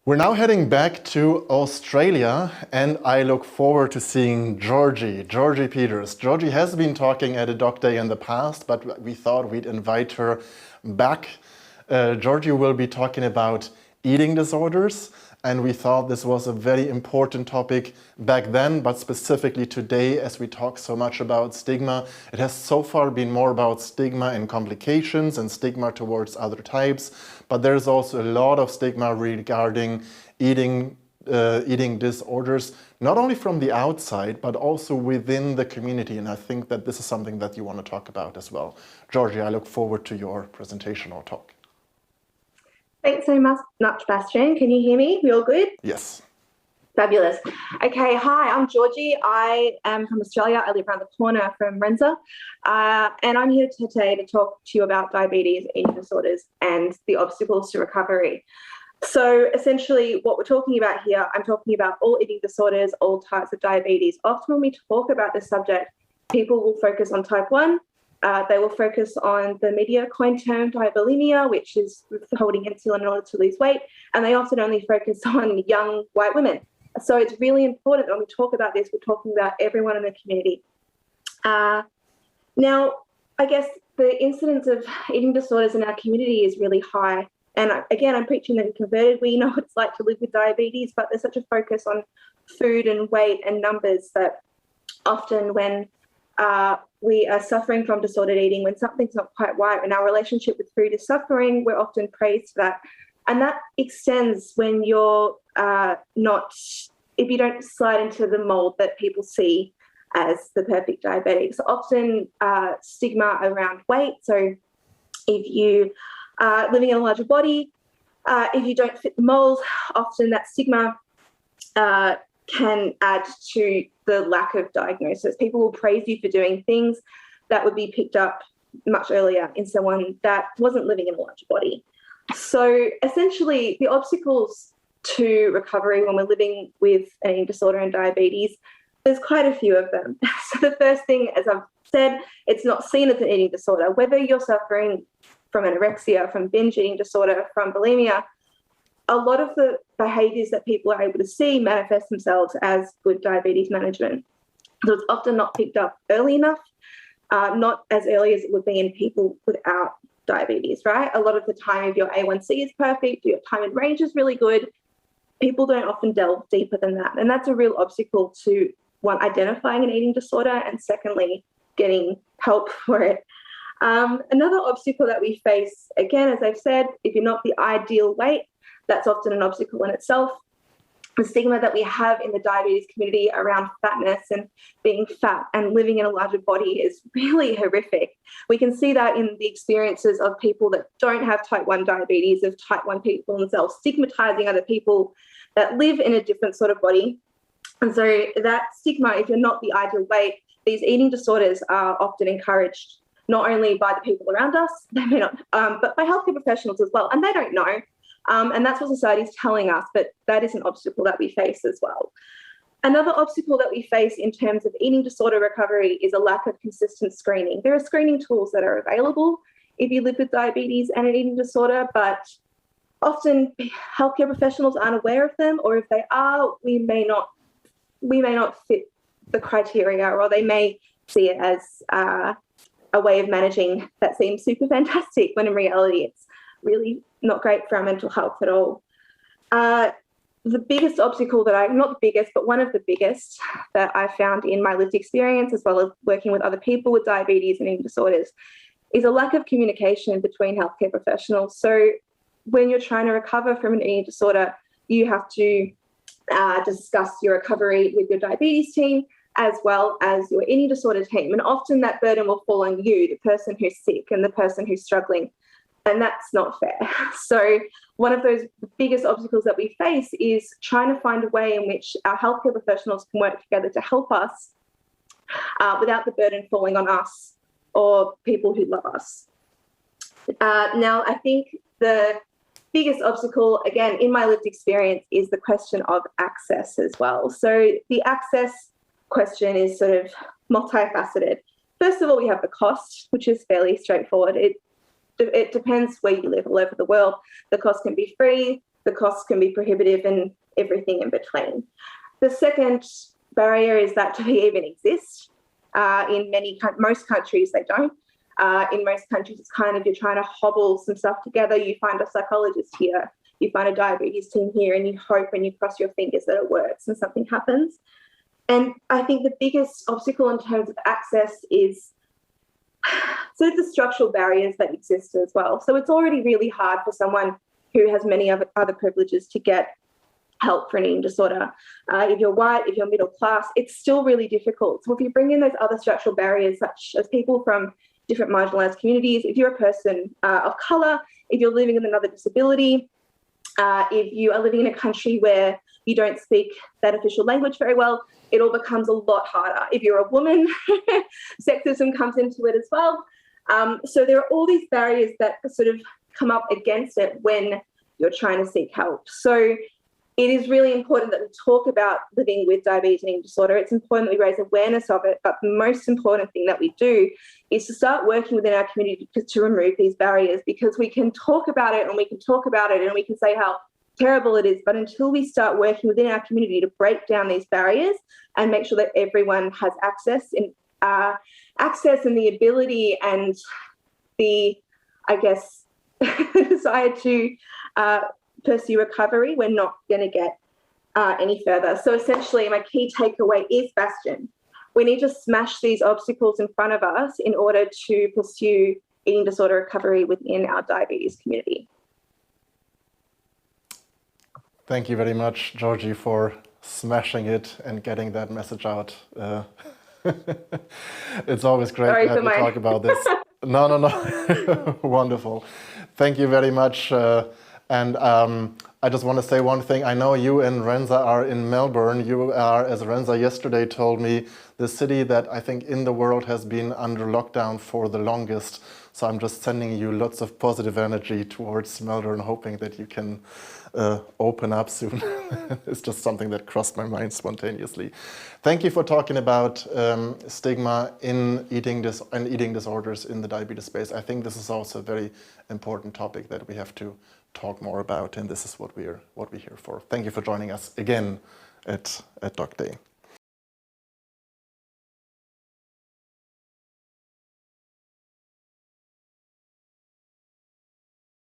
We're now heading back to Australia, and I look forward to seeing Georgie Peters. Georgie has been talking at a doc day in the past, but we thought we'd invite her back. Georgie will be talking about eating disorders, and we thought this was a very important topic back then, but specifically today, as we talk so much about stigma. It has so far been more about stigma and complications and stigma towards other types, but there's also a lot of stigma regarding eating disorders, not only from the outside, but also within the community. And I think that this is something that you want to talk about as well. Georgie, I look forward to your presentation or talk. Thanks so much, Bastian. Can you hear me? We all good? Yes. Fabulous. Okay, hi, I'm Georgie. I am from Australia. I live around the corner from Renza. And I'm here today to talk to you about diabetes, eating disorders, and the obstacles to recovery. So essentially what we're talking about here, I'm talking about all eating disorders, all types of diabetes. Often when we talk about this subject, people will focus on type 1. They will focus on the media coined term diabulimia, which is withholding insulin in order to lose weight. And they often only focus on young white women. So it's really important that when we talk about this, we're talking about everyone in the community. Now, I guess the incidence of eating disorders in our community is really high. And again, I'm preaching that in converted, we know what it's like to live with diabetes, but there's such a focus on food and weight and numbers that often when we are suffering from disordered eating, when something's not quite right, when our relationship with food is suffering, we're often praised for that. And that extends when you're if you don't slide into the mold that people see as the perfect diabetic. So often stigma around weight. So if you are living in a larger body, if you don't fit the mold, often that stigma can add to the lack of diagnosis. People will praise you for doing things that would be picked up much earlier in someone that wasn't living in a larger body. So essentially, the obstacles to recovery when we're living with an eating disorder and diabetes, there's quite a few of them. So the first thing, as I've said, it's not seen as an eating disorder. Whether you're suffering from anorexia, from binge eating disorder, from bulimia, a lot of the behaviours that people are able to see manifest themselves as good diabetes management. So it's often not picked up early enough, not as early as it would be in people without diabetes, right? A lot of the time, if your A1C is perfect, your time in range is really good, people don't often delve deeper than that. And that's a real obstacle to, one, identifying an eating disorder, and secondly, getting help for it. Another obstacle that we face, again, as I've said, if you're not the ideal weight, that's often an obstacle in itself. The stigma that we have in the diabetes community around fatness and being fat and living in a larger body is really horrific. We can see that in the experiences of people that don't have type 1 diabetes, of type 1 people themselves, stigmatizing other people that live in a different sort of body. And so that stigma, if you're not the ideal weight, these eating disorders are often encouraged not only by the people around us, they may not, but by healthcare professionals as well, and they don't know. And that's what society is telling us, but that is an obstacle that we face as well. Another obstacle that we face in terms of eating disorder recovery is a lack of consistent screening. There are screening tools that are available if you live with diabetes and an eating disorder, but often healthcare professionals aren't aware of them, or if they are, we may not fit the criteria, or they may see it as a way of managing that seems super fantastic, when in reality it's really not great for our mental health at all. The biggest obstacle not the biggest, but one of the biggest that I found in my lived experience, as well as working with other people with diabetes and eating disorders, is a lack of communication between healthcare professionals. So when you're trying to recover from an eating disorder, you have to discuss your recovery with your diabetes team as well as your eating disorder team. And often that burden will fall on you, the person who's sick and the person who's struggling. And that's not fair. So one of those biggest obstacles that we face is trying to find a way in which our healthcare professionals can work together to help us without the burden falling on us or people who love us. Now, I think the biggest obstacle, again, in my lived experience, is the question of access as well. So the access question is sort of multifaceted. First of all, we have the cost, which is fairly straightforward. It depends where you live all over the world. The cost can be free, the costs can be prohibitive, and everything in between. The second barrier is that do they even exist? In most countries, they don't. In most countries, it's kind of you're trying to hobble some stuff together. You find a psychologist here, you find a diabetes team here, and you hope and you cross your fingers that it works and something happens. And I think the biggest obstacle in terms of access is sort of the structural barriers that exist as well. So it's already really hard for someone who has many other privileges to get help for an eating disorder. If you're white, if you're middle class, it's still really difficult. So if you bring in those other structural barriers, such as people from different marginalised communities, if you're a person of colour, if you're living with another disability, if you are living in a country where you don't speak that official language very well, it all becomes a lot harder. If you're a woman, sexism comes into it as well. So there are all these barriers that sort of come up against it when you're trying to seek help. So it is really important that we talk about living with diabetes and eating disorder. It's important that we raise awareness of it, but the most important thing that we do is to start working within our community to remove these barriers, because we can talk about it and we can talk about it and we can say how terrible it is, but until we start working within our community to break down these barriers and make sure that everyone has access and the ability and the, I guess, desire to pursue recovery, we're not going to get any further. So essentially, my key takeaway is, Bastian, we need to smash these obstacles in front of us in order to pursue eating disorder recovery within our diabetes community. Thank you very much, Georgie, for smashing it and getting that message out. It's always great to have you talk about this. No. Wonderful. Thank you very much. And I just want to say one thing. I know you and Renza are in Melbourne. You are, as Renza yesterday told me, the city that I think in the world has been under lockdown for the longest. So I'm just sending you lots of positive energy towards Melbourne, hoping that you can open up soon. It's just something that crossed my mind spontaneously. Thank you for talking about stigma in eating disorders in the diabetes space. I think this is also a very important topic that we have to talk more about, and this is what we're here for. Thank you for joining us again at Docday.